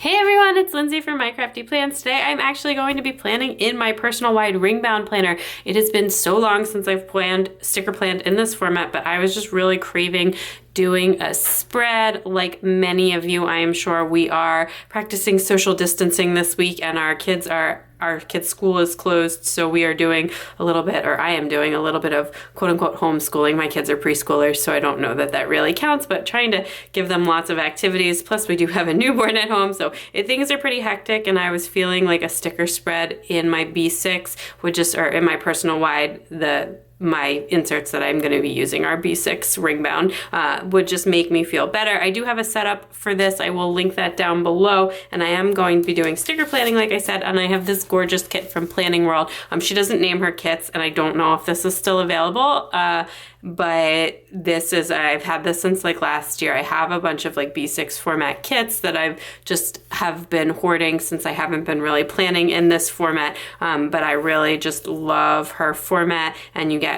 Hey everyone, it's Lindsay from My Crafty Plans. Today I'm actually going to be planning in my personal wide ring bound planner. It has been so long since I've sticker planned in this format, but I was just really craving doing a spread. Like many of you, I am sure we are practicing social distancing this week, and our kids' school is closed, so we are doing a little bit, or I am doing a little bit of quote unquote homeschooling. My kids are preschoolers, so I don't know that that really counts, but trying to give them lots of activities. Plus we do have a newborn at home, so things are pretty hectic, and I was feeling like a sticker spread in my B6 would just, or in my personal wide, my inserts that I'm going to be using are B6 ring bound, would just make me feel better. I do have a setup for this. I will link that down below, and I am going to be doing sticker planning, like I said, and I have this gorgeous kit from Planning World. She doesn't name her kits, and I don't know if this is still available, but this is, I've had this since like last year. I have a bunch of like B6 format kits that I've just have been hoarding since I haven't been really planning in this format, but I really just love her format. And you get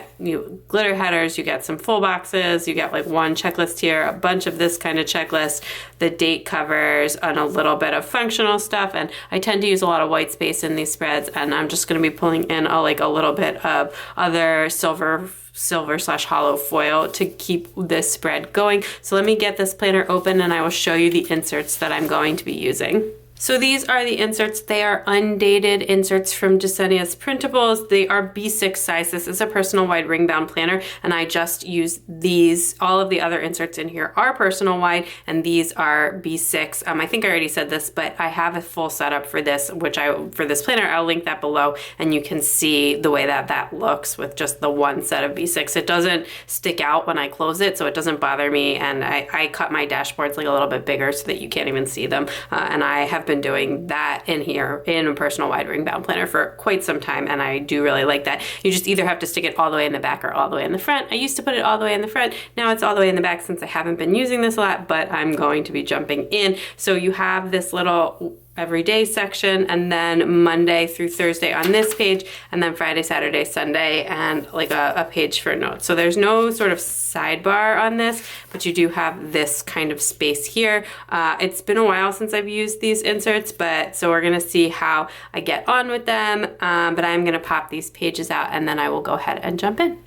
glitter headers, you get some full boxes, you get like one checklist here, a bunch of this kind of checklist, the date covers, and a little bit of functional stuff. And I tend to use a lot of white space in these spreads, and I'm just going to be pulling in a little bit of other silver/hollow foil to keep this spread going. So let me get this planner open and I will show you the inserts that I'm going to be using. So these are the inserts. They are undated inserts from Jesenia's Printables. They are B6 size. This is a personal wide ring bound planner, and I just use these. All of the other inserts in here are personal wide, and these are B6. I think I already said this, but I have a full setup for this, for this planner. I'll link that below, and you can see the way that looks with just the one set of B6. It doesn't stick out when I close it, so it doesn't bother me, and I cut my dashboards like a little bit bigger so that you can't even see them, and I have been doing that in here in a personal wide ring bound planner for quite some time, and I do really like that. You just either have to stick it all the way in the back or all the way in the front. I used to put it all the way in the front. Now it's all the way in the back since I haven't been using this a lot, but I'm going to be jumping in. So you have this little everyday section, and then Monday through Thursday on this page, and then Friday, Saturday, Sunday, and like a page for notes. So there's no sort of sidebar on this, but you do have this kind of space here. It's been a while since I've used these inserts, so we're gonna see how I get on with them, but I'm gonna pop these pages out and then I will go ahead and jump in.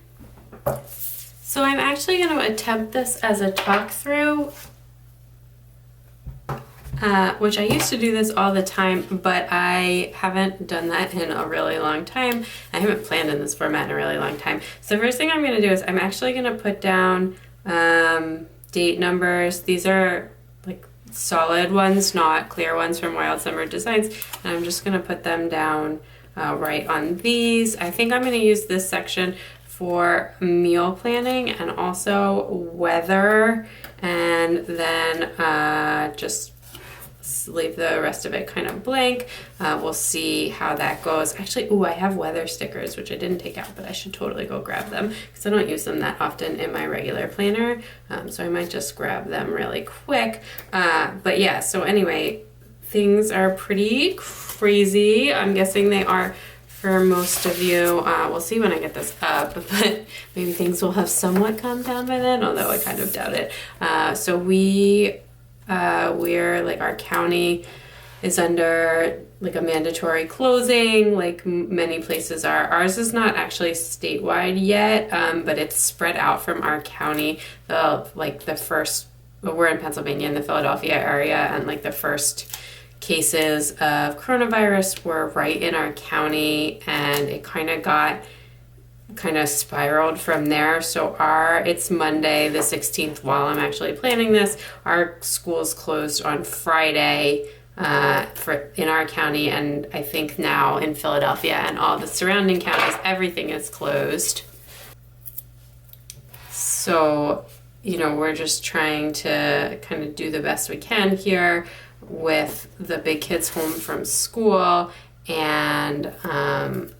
So I'm actually gonna attempt this as a talk through, which I used to do this all the time, but I haven't done that in a really long time. I haven't planned in this format in a really long time. So the first thing I'm going to do is I'm actually going to put down date numbers. These are like solid ones, not clear ones from Wild Summer Designs. And I'm just going to put them down right on these. I think I'm going to use this section for meal planning and also weather, and then just leave the rest of it kind of blank. We'll see how that goes. Actually, I have weather stickers, which I didn't take out, but I should totally go grab them because I don't use them that often in my regular planner. So I might just grab them really quick. But yeah, so anyway, things are pretty crazy. I'm guessing they are for most of you. We'll see when I get this up, but maybe things will have somewhat calmed down by then, although I kind of doubt it. So we're like, our county is under like a mandatory closing, like many places are. Ours is not actually statewide yet, but it's spread out from our county. We're in Pennsylvania in the Philadelphia area, and like the first cases of coronavirus were right in our county, and it kind of spiraled from there. So it's Monday the 16th while I'm actually planning this. Our school's closed on Friday in our county, and I think now in Philadelphia and all the surrounding counties, everything is closed. So, we're just trying to kind of do the best we can here with the big kids home from school. And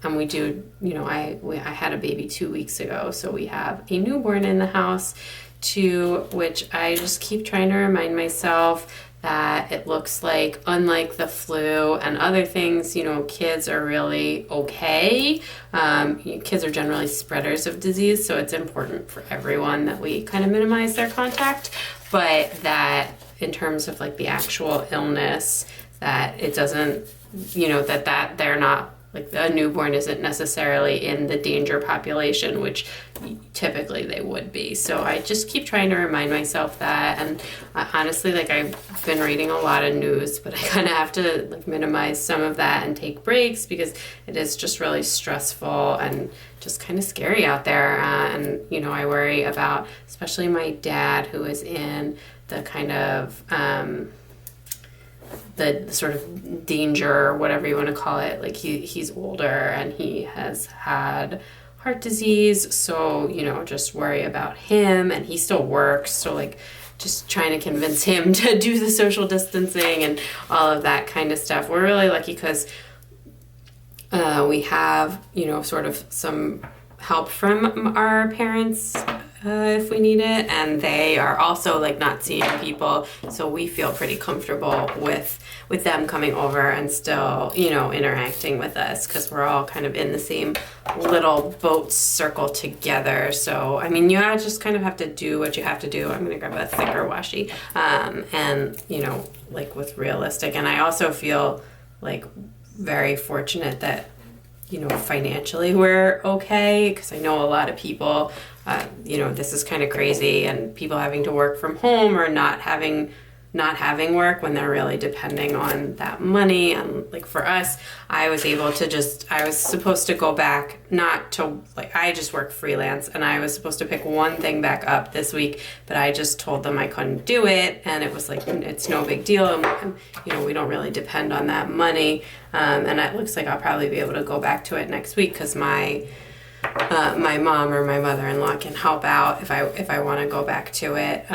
we do, I had a baby 2 weeks ago, so we have a newborn in the house, to which I just keep trying to remind myself that it looks like, unlike the flu and other things, kids are really okay. Kids are generally spreaders of disease, so it's important for everyone that we kind of minimize their contact, but that in terms of like the actual illness, that it doesn't, that they're not, like a newborn isn't necessarily in the danger population, which typically they would be. So I just keep trying to remind myself that. And honestly, like I've been reading a lot of news, but I kind of have to like minimize some of that and take breaks because it is just really stressful and just kind of scary out there. And, I worry about especially my dad, who is in the kind of, the sort of danger, or whatever you want to call it. Like he's older and he has had heart disease. So, just worry about him, and he still works. So like just trying to convince him to do the social distancing and all of that kind of stuff. We're really lucky because we have, sort of some help from our parents if we need it, and they are also like not seeing people, so we feel pretty comfortable with them coming over and still interacting with us because we're all kind of in the same little boat circle together. So I mean, you just kind of have to do what you have to do. I'm gonna grab a thicker washi, and like with realistic. And I also feel like very fortunate that financially we're okay, because I know a lot of people, this is kind of crazy, and people having to work from home or not having work when they're really depending on that money. And like for us, I was supposed to go back, not to like, I just work freelance, and I was supposed to pick one thing back up this week, but I just told them I couldn't do it. And it was like, it's no big deal. And, we don't really depend on that money. And it looks like I'll probably be able to go back to it next week because my mom or my mother-in-law can help out if I want to go back to it.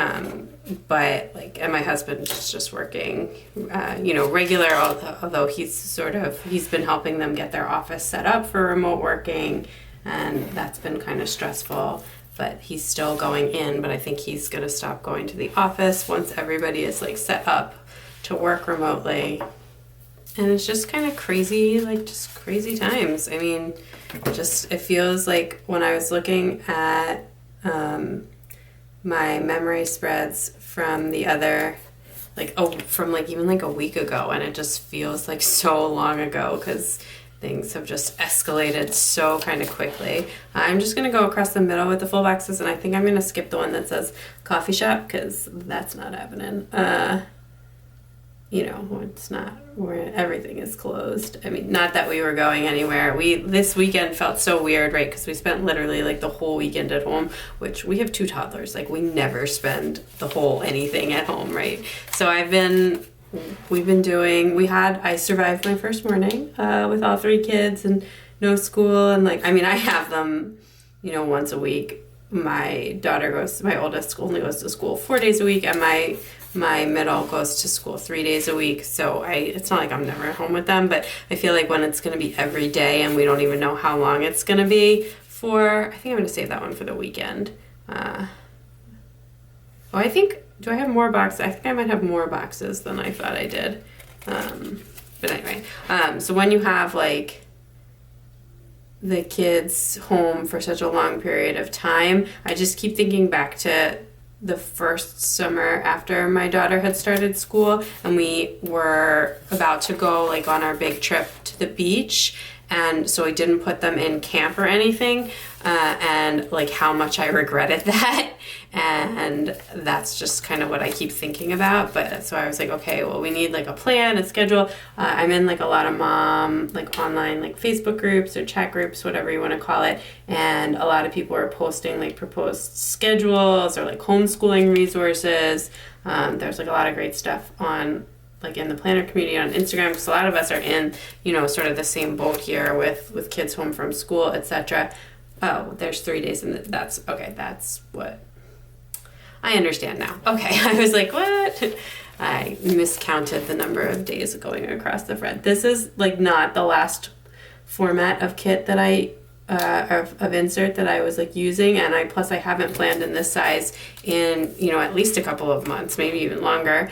But like, and my husband's just working, regular, although he's been helping them get their office set up for remote working, and that's been kind of stressful, but he's still going in. But I think he's going to stop going to the office once everybody is like set up to work remotely. And it's just kind of crazy, like just crazy times. I mean, it feels like when I was looking at my memory spreads from the other, from like even like a week ago, and it just feels like so long ago because things have just escalated so kind of quickly. I'm just going to go across the middle with the full boxes, and I think I'm going to skip the one that says coffee shop because that's not happening. It's not where everything is closed. I mean, not that we were going anywhere. This weekend felt so weird, right? Because we spent literally like the whole weekend at home, which we have 2 toddlers. Like we never spend the whole anything at home, right? So I survived my first morning with all 3 kids and no school. And I have them, once a week. My oldest only goes to school 4 days a week, and my middle goes to school 3 days a week. So it's not like I'm never at home with them, but I feel like when it's going to be every day and we don't even know how long it's going to be for, I think I'm going to save that one for the weekend. Do I have more boxes? I think I might have more boxes than I thought I did. But anyway, so when you have like the kids home for such a long period of time, I just keep thinking back to the first summer after my daughter had started school, and we were about to go like on our big trip to the beach, and so I didn't put them in camp or anything, and like how much I regretted that. And that's just kind of what I keep thinking about. But so I was like, okay, well, we need like a plan, a schedule. I'm in like a lot of mom, like online, like Facebook groups or chat groups, whatever you want to call it. And a lot of people are posting like proposed schedules or like homeschooling resources. There's like a lot of great stuff on like in the planner community on Instagram, because a lot of us are in, sort of the same boat here with kids home from school, etc. Oh, there's 3 days and that's what I understand now. Okay, I was like, what? I miscounted the number of days going across the front. This is like not the last format of kit that I of insert that I was like using, and I haven't planned in this size in at least a couple of months, maybe even longer.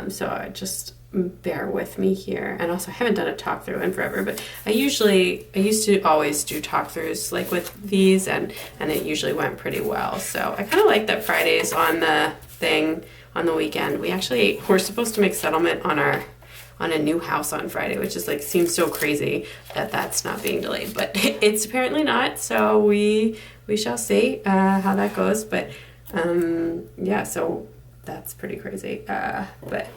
So I just bear with me here. And also I haven't done a talk through in forever, but I used to always do talk throughs like with these, and it usually went pretty well. So I kind of like that Friday's on the thing on the weekend. We're supposed to make settlement on on a new house on Friday, which is like, seems so crazy that that's not being delayed, but it's apparently not. So we shall see how that goes. But yeah, so that's pretty crazy. But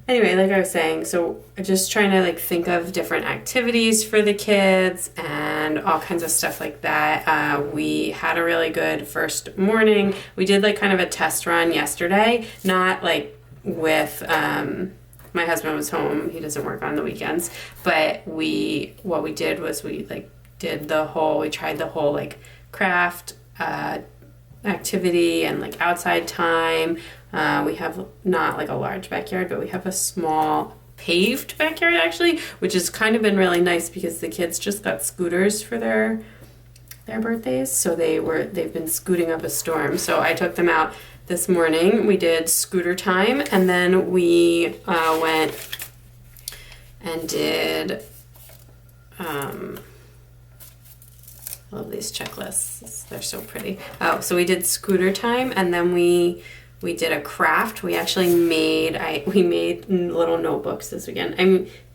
anyway, like I was saying, so just trying to like think of different activities for the kids and all kinds of stuff like that. We had a really good first morning. We did like kind of a test run yesterday, not like with, my husband was home. He doesn't work on the weekends, but what we did was we like we tried the whole like craft, activity and like outside time. We have not like a large backyard, but we have a small paved backyard actually, which has kind of been really nice because the kids just got scooters for their birthdays. So they've been scooting up a storm. So I took them out this morning. We did scooter time, and then we went and did I love these checklists. They're so pretty. Oh, so we did scooter time, and then we did a craft. We actually made little notebooks this weekend.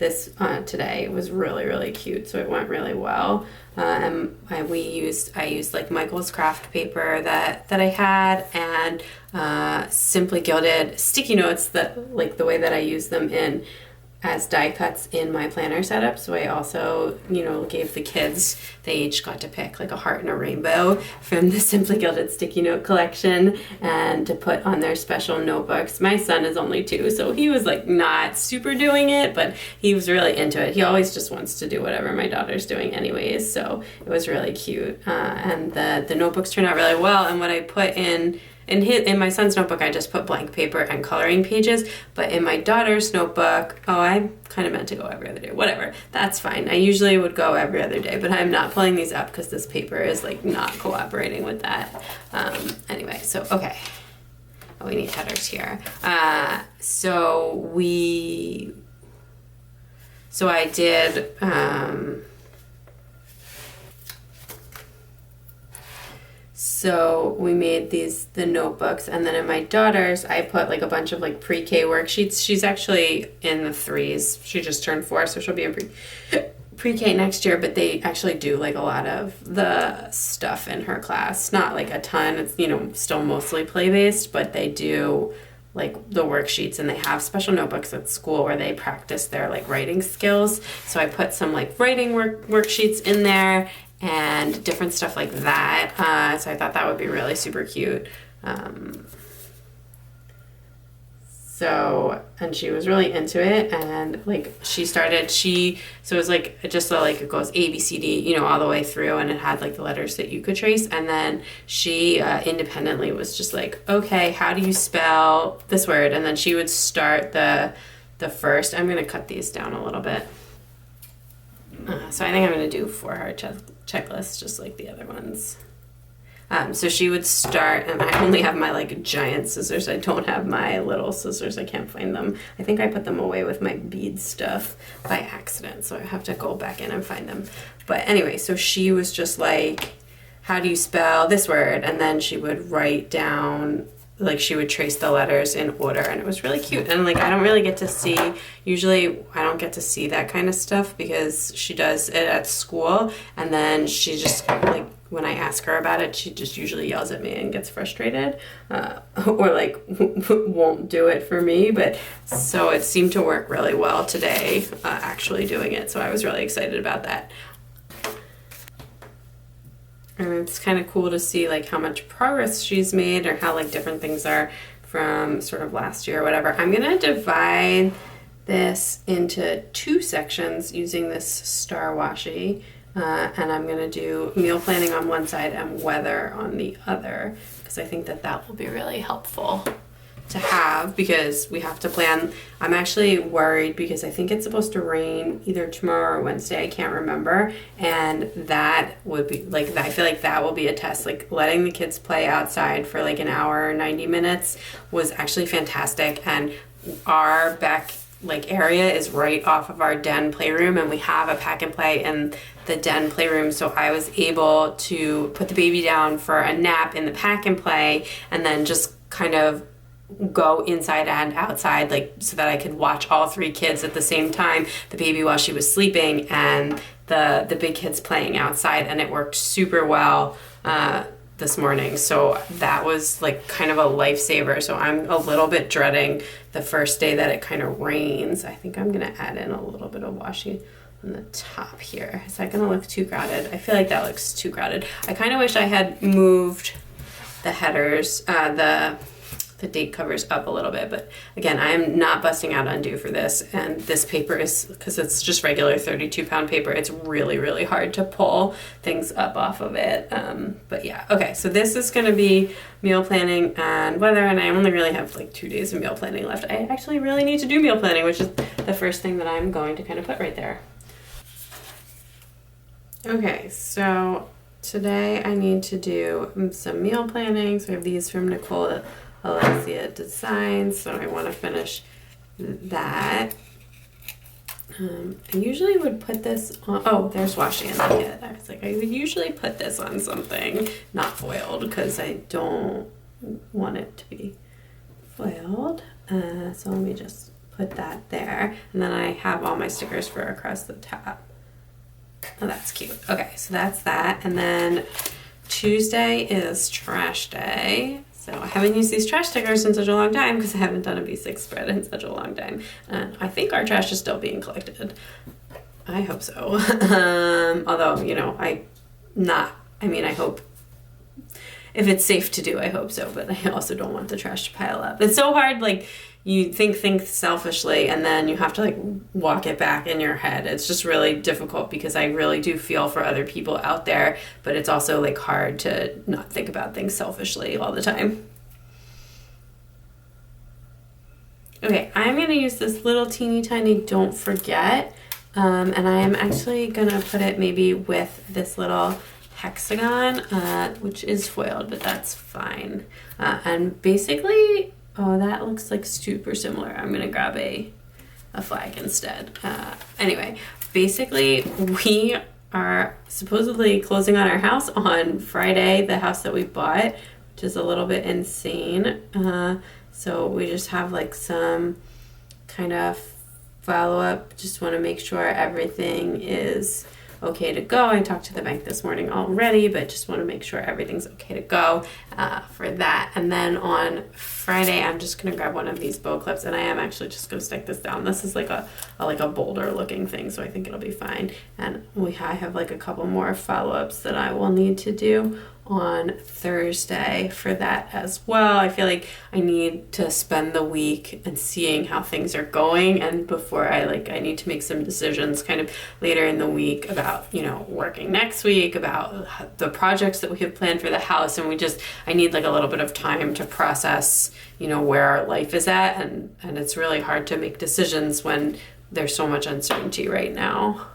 Today. It was really, really cute, so it went really well. I used like Michael's craft paper that I had, and Simply Gilded sticky notes that like the way that I use them as die cuts in my planner setup. So I also, gave the kids, they each got to pick like a heart and a rainbow from the Simply Gilded sticky note collection and to put on their special notebooks. My son is only 2, so he was like not super doing it, but he was really into it. He always just wants to do whatever my daughter's doing anyways, so it was really cute. And the notebooks turned out really well, and what I put in my son's notebook, I just put blank paper and coloring pages, but in my daughter's notebook, I kind of meant to go every other day. Whatever, that's fine. I usually would go every other day, but I'm not pulling these up because this paper is like not cooperating with that. Anyway, so okay. Oh, we need headers here. So I did. So we made the notebooks, and then in my daughter's, I put like a bunch of like pre-K worksheets. She's actually in the 3s. She just turned 4, so she'll be in pre-K next year, but they actually do like a lot of the stuff in her class. Not like a ton. It's, still mostly play-based, but they do like the worksheets, and they have special notebooks at school where they practice their like writing skills. So I put some like writing worksheets in there and different stuff like that. So I thought that would be really super cute. And she was really into it, and like so it was like just like it goes A, B, C, D, all the way through, and it had like the letters that you could trace. And then she independently was just like, okay, how do you spell this word? And then she would start the first. I'm gonna cut these down a little bit. So I think I'm gonna do 4-heart checklist just like the other ones. So she would start, and I only have my like giant scissors. I don't have my little scissors. I can't find them. I think I put them away with my bead stuff by accident, so I have to go back in and find them. But anyway, so she was just like, how do you spell this word? And then she would write down, like she would trace the letters in order, and it was really cute. And like I don't really get to see, usually I don't get to see that kind of stuff because she does it at school, and then she just like, when I ask her about it, she just usually yells at me and gets frustrated, or like won't do it for me. But so it seemed to work really well today, actually doing it. So I was really excited about that. And it's kind of cool to see like how much progress she's made, or how like different things are from sort of last year or whatever. I'm gonna divide this into 2 sections using this star washi. And I'm going to do meal planning on one side and weather on the other, because I think that will be really helpful to have, because we have to plan. I'm actually worried because I think it's supposed to rain either tomorrow or Wednesday. I can't remember. And that would be like, I feel like that will be a test. Like letting the kids play outside for like an hour or 90 minutes was actually fantastic. And our back area is right off of our den playroom, and we have a pack and play in the den playroom, so I was able to put the baby down for a nap in the pack and play, and then just kind of go inside and outside, like so that I could watch all 3 kids at the same time, the baby while she was sleeping and the big kids playing outside, and it worked super well this morning. So that was like kind of a lifesaver. So I'm a little bit dreading the first day that it kind of rains. I think I'm gonna add in a little bit of washi on the top here. Is that gonna look too crowded? I feel like that looks too crowded. I kind of wish I had moved the headers, the date covers up a little bit, but again, I am not busting out undue for this, and this paper is, because it's just regular 32-pound paper, it's really, really hard to pull things up off of it. But yeah, okay, so this is gonna be meal planning and weather, and I only really have like 2 days of meal planning left. I actually really need to do meal planning, which is the first thing that I'm going to kind of put right there. Okay, so today I need to do some meal planning. So I have these from Nicole Alexia Designs, so I want to finish that. I usually would put this on, oh, there's washi in the kit. I was like, I would usually put this on something not foiled because I don't want it to be foiled. So let me just put that there, and then I have all my stickers for across the top. Oh, that's cute. Okay, so that's that, and then Tuesday is trash day. So I haven't used these trash stickers in such a long time because I haven't done a B6 spread in such a long time. And I think our trash is still being collected. I hope so. Although, you know, I hope if it's safe to do, I hope so. But I also don't want the trash to pile up. It's so hard, like, you think selfishly and then you have to like walk it back in your head. It's just really difficult because I really do feel for other people out there, but it's also like hard to not think about things selfishly all the time. Okay, I'm gonna use this little teeny tiny don't forget, and I am actually gonna put it maybe with this little hexagon, which is foiled, but that's fine. And basically, oh, that looks like super similar. I'm gonna grab a flag instead. Anyway, basically we are supposedly closing on our house on Friday, the house that we bought, which is a little bit insane. So we just have like some kind of follow-up. Just wanna make sure everything is okay to go. I talked to the bank this morning already, but just want to make sure everything's okay to go for that. And then on Friday, I'm just going to grab one of these bow clips, and I am actually just going to stick this down. This is like a boulder looking thing, so I think it'll be fine. And I have like a couple more follow-ups that I will need to do on Thursday for that as well. I feel like I need to spend the week and seeing how things are going, and before I need to make some decisions kind of later in the week about, you know, working next week, about the projects that we have planned for the house, and I need like a little bit of time to process, you know, where our life is at, and it's really hard to make decisions when there's so much uncertainty right now.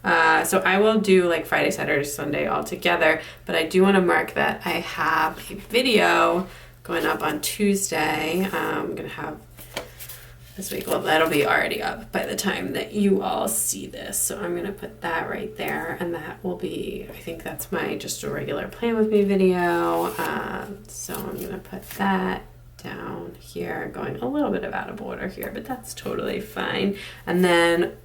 So I will do like Friday, Saturday, Sunday all together, but I do want to mark that I have a video going up on Tuesday. I'm going to have this week, well, that'll be already up by the time that you all see this. So I'm going to put that right there, and that will be, I think that's my just a regular Plan With Me video. So I'm going to put that down here, going a little bit out of order here, but that's totally fine. And then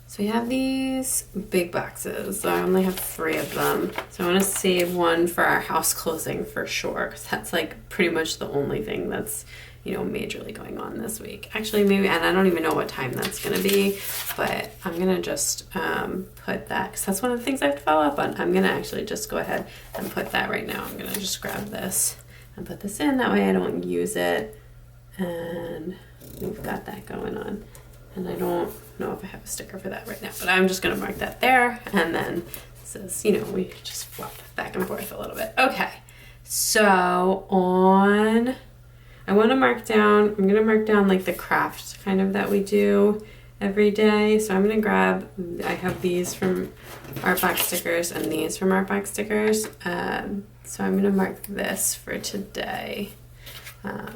so we have these big boxes. So I only have 3 of them. So I want to save one for our house closing for sure, because that's like pretty much the only thing that's, you know, majorly going on this week. Actually, maybe, and I don't even know what time that's going to be, but I'm going to just put that, because that's one of the things I have to follow up on. I'm going to actually just go ahead and put that right now. I'm going to just grab this and put this in. That way I don't use it. And we've got that going on. And I don't know if I have a sticker for that right now, but I'm just going to mark that there. And then it says, you know, we just flop back and forth a little bit. Okay. So I'm going to mark down like the craft kind of that we do every day. So I'm going to grab, I have these from Art Box Stickers and these from Art Box Stickers. So I'm going to mark this for today.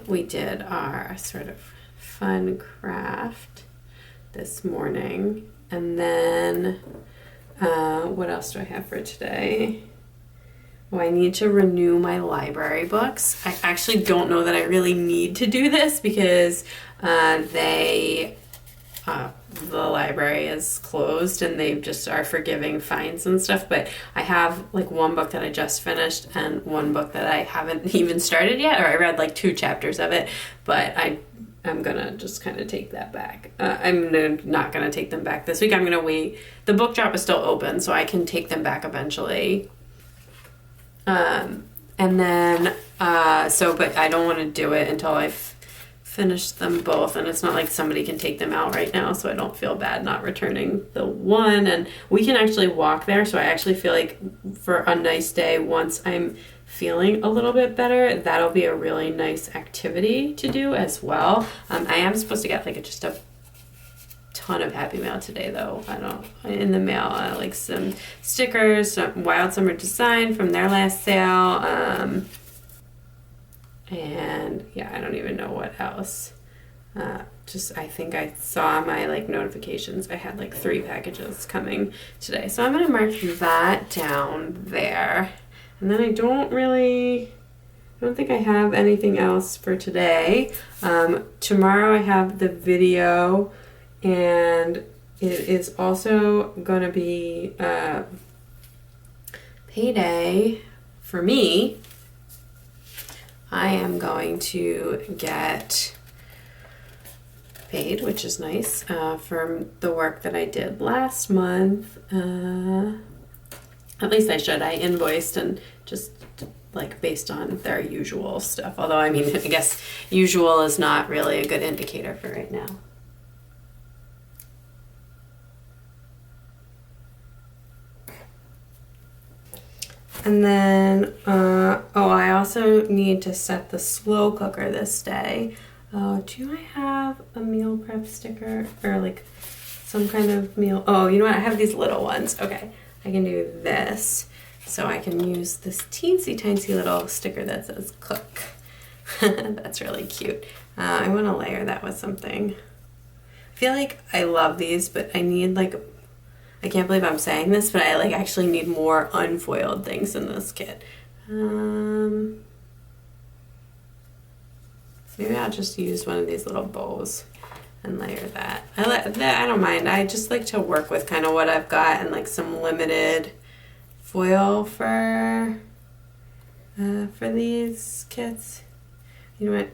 We did our sort of fun craft this morning, and then what else do I have for today? Oh, I need to renew my library books. I actually don't know that I really need to do this because the library is closed and they just are forgiving fines and stuff, but I have like one book that I just finished and one book that I haven't even started yet, or I read like 2 chapters of it, but I'm gonna just kind of take that back. I'm not gonna take them back this week. I'm gonna wait. The book drop is still open, so I can take them back eventually. And then, but I don't want to do it until I've finished them both, and it's not like somebody can take them out right now, so I don't feel bad not returning the one. And we can actually walk there, so I actually feel like for a nice day, once I'm feeling a little bit better, that'll be a really nice activity to do as well. I am supposed to get like just a ton of Happy Mail today though. In the mail, like some stickers, some Wild Summer Design from their last sale, and yeah, I don't even know what else. I think I saw my like notifications. I had like 3 packages coming today, so I'm gonna mark that down there. And then I don't think I have anything else for today. Tomorrow I have the video, and it is also going to be payday for me. I am going to get paid, which is nice, from the work that I did last month. At least I should. I invoiced and just like based on their usual stuff. Although, I mean, I guess usual is not really a good indicator for right now. And then, I also need to set the slow cooker this day. Do I have a meal prep sticker or like some kind of meal? Oh, you know what? I have these little ones. Okay, I can do this. So I can use this teensy tiny little sticker that says cook. That's really cute. I want to layer that with something. I feel like I love these, but I need like, I can't believe I'm saying this, but I like actually need more unfoiled things in this kit. Maybe I'll just use one of these little bows and layer that. I don't mind. I just like to work with kind of what I've got and like some limited foil for these kits. You know what?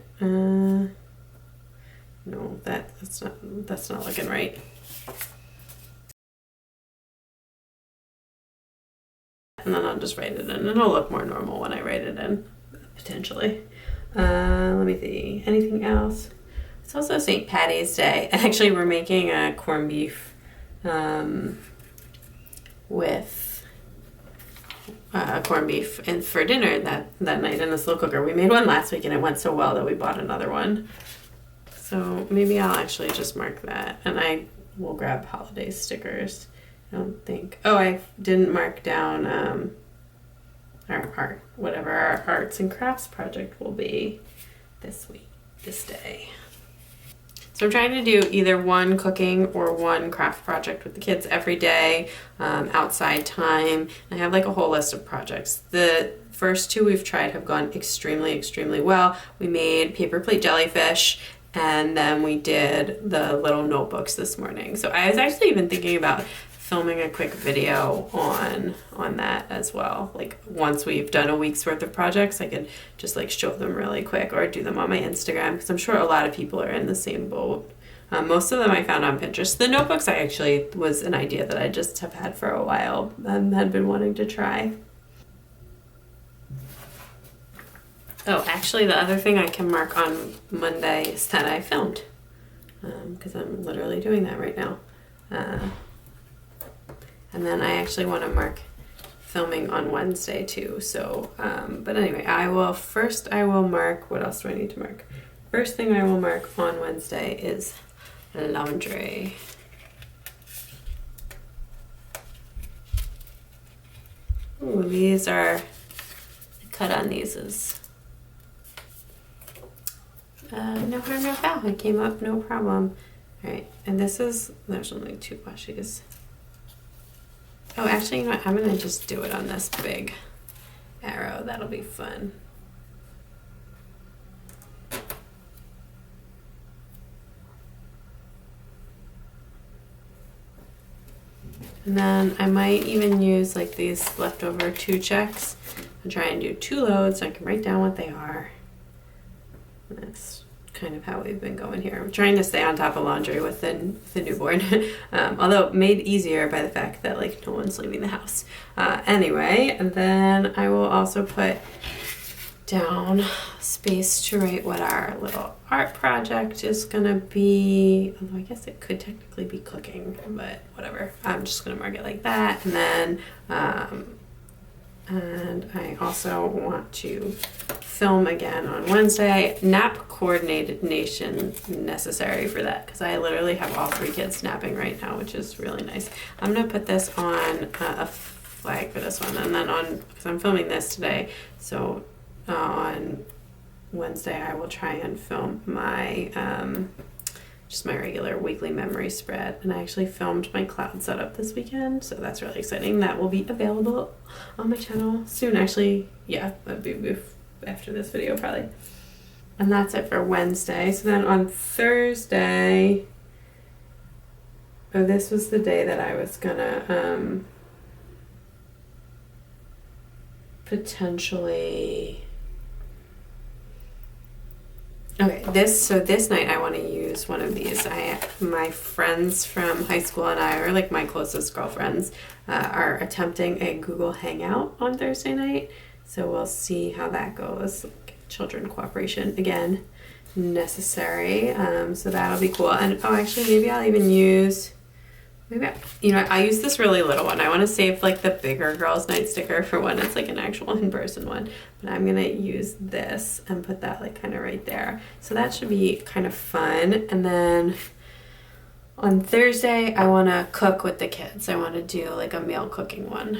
No, that's not looking right. And then I'll just write it in. And it'll look more normal when I write it in, potentially. Let me see. Anything else? It's also St. Patty's Day. Actually, we're making a corned beef with corned beef and for dinner that night in the slow cooker. We made one last week and it went so well that we bought another one. So maybe I'll actually just mark that, and I will grab holiday stickers. I don't think. Oh, I didn't mark down our whatever our arts and crafts project will be this day. So I'm trying to do either one cooking or one craft project with the kids every day, outside time. And I have like a whole list of projects. The first 2 we've tried have gone extremely, extremely well. We made paper plate jellyfish, and then we did the little notebooks this morning. So I was actually even thinking about filming a quick video on that as well. Like once we've done a week's worth of projects, I could just like show them really quick or do them on my Instagram, because I'm sure a lot of people are in the same boat. Most of them I found on Pinterest. The notebooks was an idea that I just have had for a while and had been wanting to try. Oh, actually the other thing I can mark on Monday is that I filmed, because I'm literally doing that right now. And then I actually want to mark filming on Wednesday too. So, but anyway, I will mark, what else do I need to mark? First thing I will mark on Wednesday is laundry. Ooh, these are, the cut on these is no harm, no foul. It came up no problem. All right, and there's only 2 washies. Oh, actually, you know what? I'm going to just do it on this big arrow. That'll be fun. And then I might even use like these leftover 2 checks and try and do 2 loads so I can write down what they are. That's kind of how we've been going here. I'm trying to stay on top of laundry with the newborn, although made easier by the fact that like no one's leaving the house. Anyway, and then I will also put down space to write what our little art project is gonna be, although I guess it could technically be cooking, but whatever. I'm just gonna mark it like that. And then and I also want to film again on Wednesday. Nap coordination necessary for that because I literally have all 3 kids napping right now, which is really nice. I'm gonna put this on a flag for this one, and then on, because I'm filming this today, so on Wednesday I will try and film my just my regular weekly memory spread. And I actually filmed my cloud setup this weekend, so that's really exciting. That will be available on my channel soon. Actually, yeah, that'll be after this video probably. And that's it for Wednesday. So then on Thursday, oh, this was the day that I was gonna potentially, okay, this night I want to use one of these. My friends from high school and I, or like my closest girlfriends, are attempting a Google Hangout on Thursday night. So we'll see how that goes. Children cooperation, again, necessary. So that'll be cool. And oh, actually, maybe I'll even use, I use this really little one. I want to save like the bigger girls' night sticker for when it's like an actual in-person one. But I'm gonna use this and put that like kind of right there. So that should be kind of fun. And then on Thursday, I want to cook with the kids. I want to do like a meal cooking one.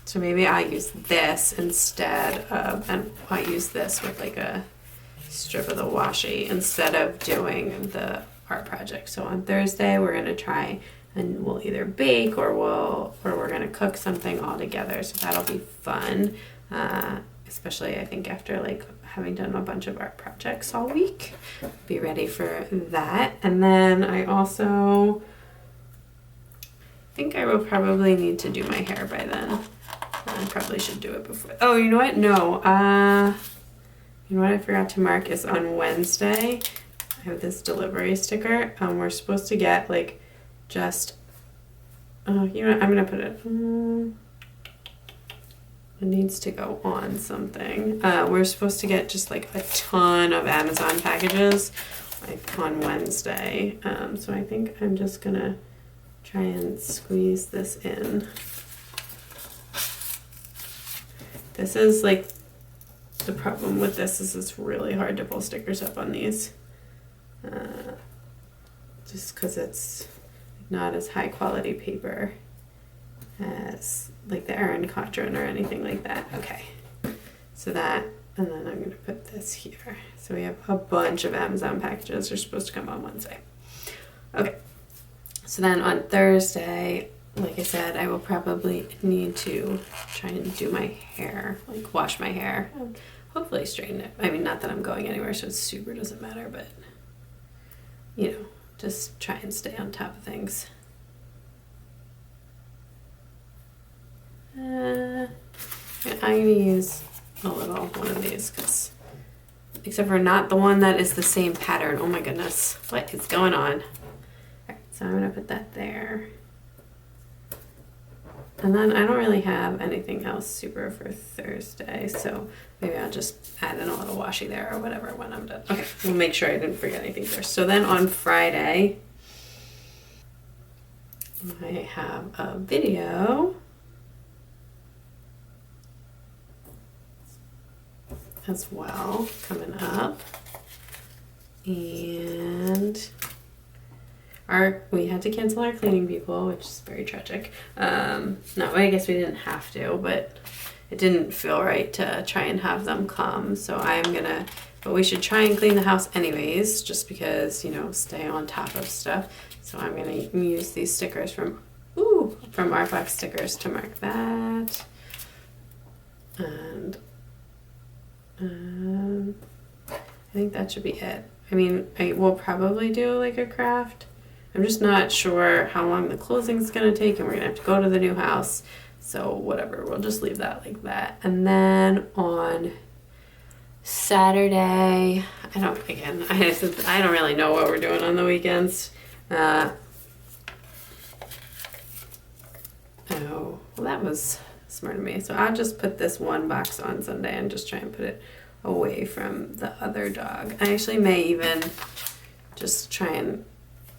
So maybe I use this instead of, and I use this with like a strip of the washi instead of doing the art project. So on Thursday, we're gonna try, and we'll either bake or we're gonna cook something all together. So that'll be fun, especially I think after like having done a bunch of art projects all week. Be ready for that. And then I also think I will probably need to do my hair by then. I probably should do it before. Oh, you know what? No. You know what I forgot to mark is on Wednesday, I have this delivery sticker. We're supposed to get like just, you know what? I'm gonna put it, it needs to go on something. We're supposed to get just like a ton of Amazon packages like on Wednesday. So I think I'm just gonna try and squeeze this in. This is like, the problem with this is it's really hard to pull stickers up on these. Just because it's not as high quality paper as like the Erin Cotron or anything like that. Okay, so that, and then I'm gonna put this here. So we have a bunch of Amazon packages. They're supposed to come on Wednesday. Okay, so then on Thursday, like I said, I will probably need to try and do my hair, like wash my hair, and hopefully straighten it. I mean, not that I'm going anywhere, so it super doesn't matter, but you know, just try and stay on top of things. And I'm gonna use a little one of these, because except for not the one that is the same pattern. Oh my goodness, what is going on? All right, so I'm gonna put that there. And then I don't really have anything else super for Thursday, so maybe I'll just add in a little washi there or whatever when I'm done. Okay, we'll make sure I didn't forget anything first. So then on Friday, I have a video as well coming up, and we had to cancel our cleaning people, which is very tragic. No, I guess we didn't have to, but it didn't feel right to try and have them come. So but we should try and clean the house anyways, just because, you know, stay on top of stuff. So I'm gonna use these stickers from Artbox Stickers to mark that. And I think that should be it. I mean, I will probably do like a craft. I'm just not sure how long the closing's gonna take, and we're gonna have to go to the new house. So whatever, we'll just leave that like that. And then on Saturday, I don't really know what we're doing on the weekends. Oh, well, that was smart of me. So I'll just put this one box on Sunday and just try and put it away from the other dog. I actually may even just try and,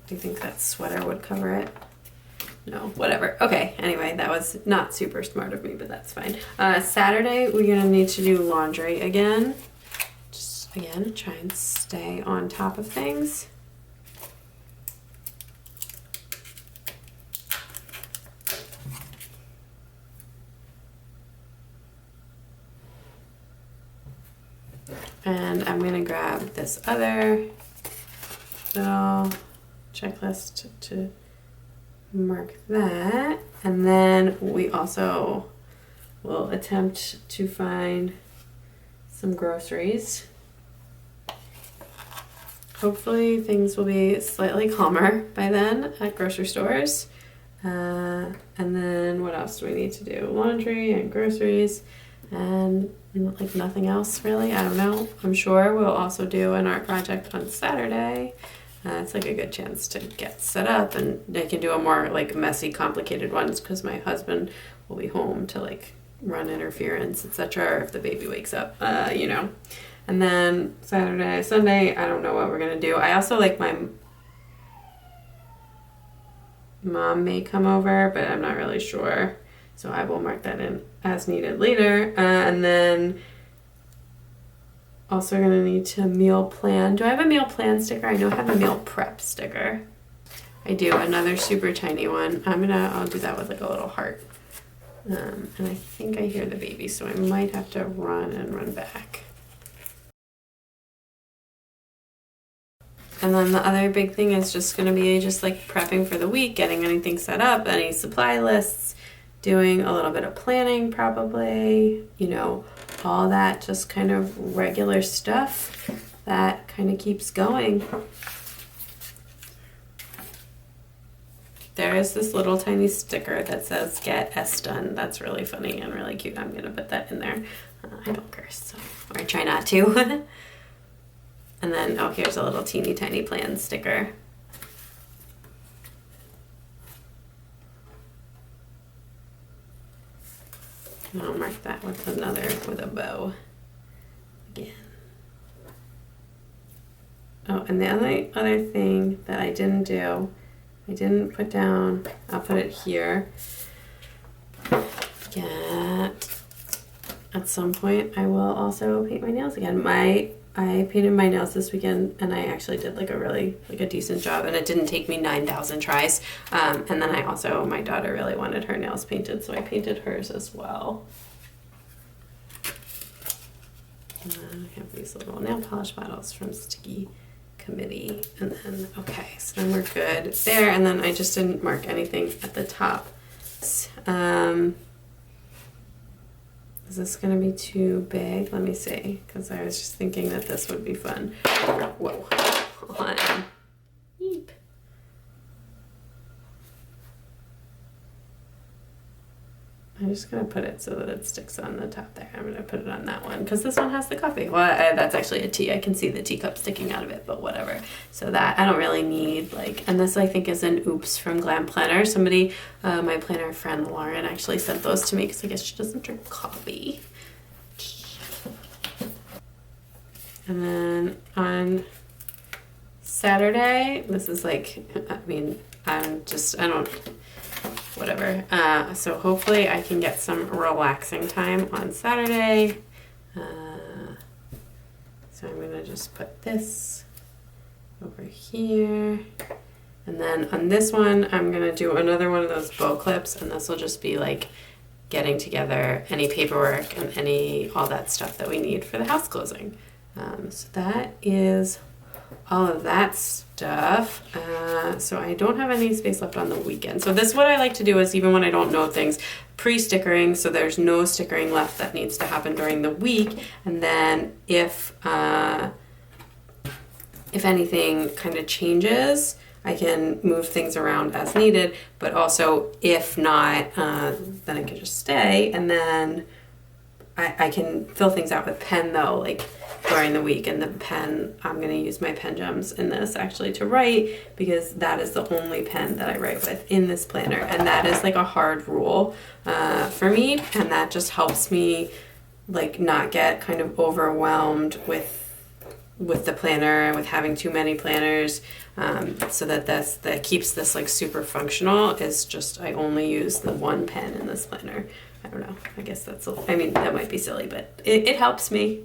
do you think that sweater would cover it? No, whatever. Okay, anyway, that was not super smart of me, but that's fine. Saturday, we're gonna need to do laundry again. Just, again, try and stay on top of things. And I'm gonna grab this other little checklist to mark that. And then we also will attempt to find some groceries. Hopefully things will be slightly calmer by then at grocery stores. And then what else do we need to do? Laundry and groceries and like nothing else really. I don't know. I'm sure we'll also do an art project on Saturday. It's like a good chance to get set up, and I can do a more like messy, complicated ones because my husband will be home to like run interference, etc. Or if the baby wakes up, you know. And then Saturday, Sunday, I don't know what we're gonna do. I also like my mom may come over, but I'm not really sure. So I will mark that in as needed later. And then also gonna need to meal plan. Do I have a meal plan sticker? I know I have a meal prep sticker. I do, another super tiny one. I'll do that with like a little heart. And I think I hear the baby, so I might have to run back. And then the other big thing is just gonna be just like prepping for the week, getting anything set up, any supply lists, doing a little bit of planning probably, you know, all that just kind of regular stuff that kind of keeps going. There is this little tiny sticker that says "Get S Done." That's really funny and really cute. I'm gonna put that in there. I don't curse, so, or I try not to. And then, oh, here's a little teeny tiny plan sticker. And I'll mark that with a bow again. Oh, and the other thing that I didn't do, I didn't put down, I'll put it here. At some point I will also paint my nails again. I painted my nails this weekend, and I actually did like a decent job, and it didn't take me 9,000 tries. And then my daughter really wanted her nails painted, so I painted hers as well. And then I have these little nail polish bottles from Sticky Committee. And then, okay, so then we're good there. And then I just didn't mark anything at the top. Is this gonna be too big? Let me see, because I was just thinking that this would be fun. Whoa, hold on. Yeep. I'm just gonna put it so that it sticks on the top there. I'm gonna put it on that one because this one has the coffee. Well, that's actually a tea. I can see the teacup sticking out of it, but whatever. So that I don't really need and this I think is an oops from Glam Planner. Somebody, my planner friend Lauren actually sent those to me because I guess she doesn't drink coffee. And then on Saturday, this is whatever. So hopefully I can get some relaxing time on Saturday. So I'm gonna just put this over here. And then on this one, I'm gonna do another one of those bow clips, and this will just be like getting together any paperwork and all that stuff that we need for the house closing. So that is all of that stuff. So I don't have any space left on the weekend. So this is what I like to do is even when I don't know things, pre-stickering, so there's no stickering left that needs to happen during the week. And then if anything kind of changes, I can move things around as needed, but also if not, then I can just stay, and then I can fill things out with pen though, like during the week. And the pen, I'm gonna use my pen gems in this actually to write, because that is the only pen that I write with in this planner, and that is like a hard rule for me, and that just helps me like not get kind of overwhelmed with the planner and with having too many planners, so that keeps this like super functional is just I only use the one pen in this planner. I don't know, I guess that's I mean that might be silly, but it helps me.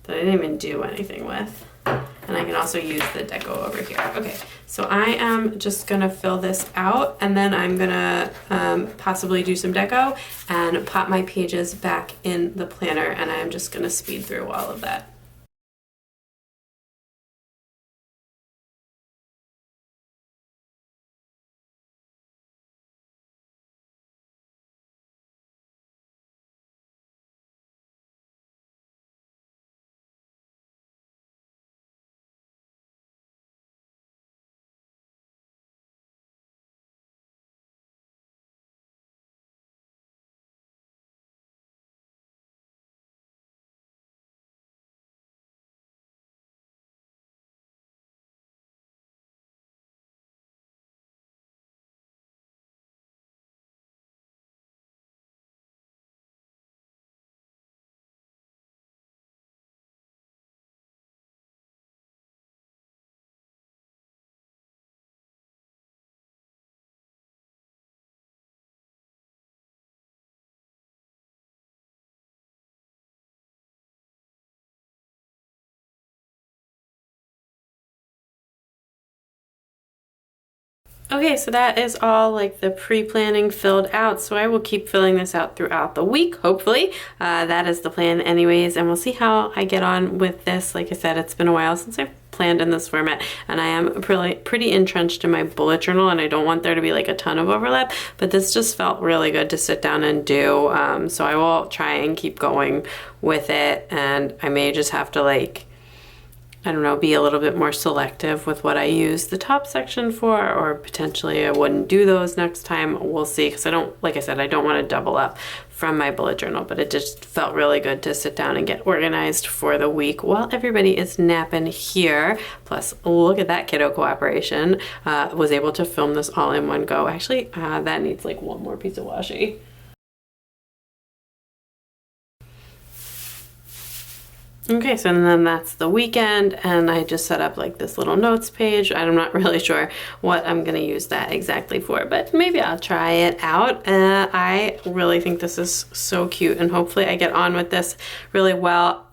That I didn't even do anything with. And I can also use the deco over here. Okay, so I am just gonna fill this out, and then I'm gonna possibly do some deco and pop my pages back in the planner, and I'm just gonna speed through all of that. Okay, so that is all like the pre-planning filled out. So I will keep filling this out throughout the week, hopefully. That is the plan anyways, and we'll see how I get on with this. Like I said, it's been a while since I've planned in this format, and I am pretty entrenched in my bullet journal, and I don't want there to be like a ton of overlap, but this just felt really good to sit down and do. So I will try and keep going with it, and I may just have to like, I don't know, be a little bit more selective with what I use the top section for, or potentially I wouldn't do those next time. We'll see, because I don't, like I said, I don't want to double up from my bullet journal, but it just felt really good to sit down and get organized for the week while everybody is napping here. Plus, look at that kiddo cooperation. Was able to film this all in one go. Actually, that needs like one more piece of washi. Okay, so then that's the weekend, and I just set up like this little notes page. I'm not really sure what I'm gonna use that exactly for, but maybe I'll try it out. I really think this is so cute, and hopefully I get on with this really well.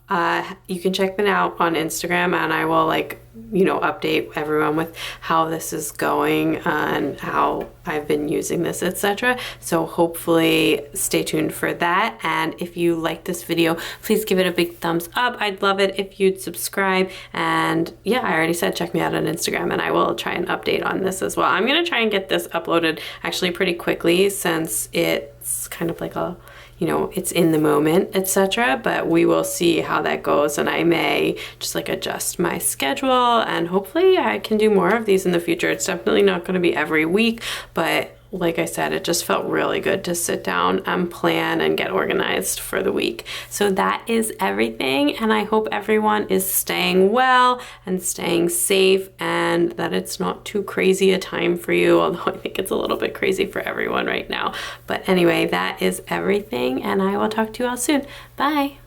You can check me out on Instagram, and I will like, you know, update everyone with how this is going and how I've been using this, etc. So hopefully stay tuned for that. And if you like this video, please give it a big thumbs up. I'd love it if you'd subscribe. And yeah, I already said check me out on Instagram, and I will try and update on this as well. I'm gonna try and get this uploaded actually pretty quickly, since it's kind of like a, you know, it's in the moment, etc. But we will see how that goes, and I may just like adjust my schedule, and hopefully I can do more of these in the future. It's definitely not going to be every week, but like I said, it just felt really good to sit down and plan and get organized for the week. So that is everything, and I hope everyone is staying well and staying safe, and that it's not too crazy a time for you, although I think it's a little bit crazy for everyone right now. But anyway, that is everything, and I will talk to you all soon. Bye!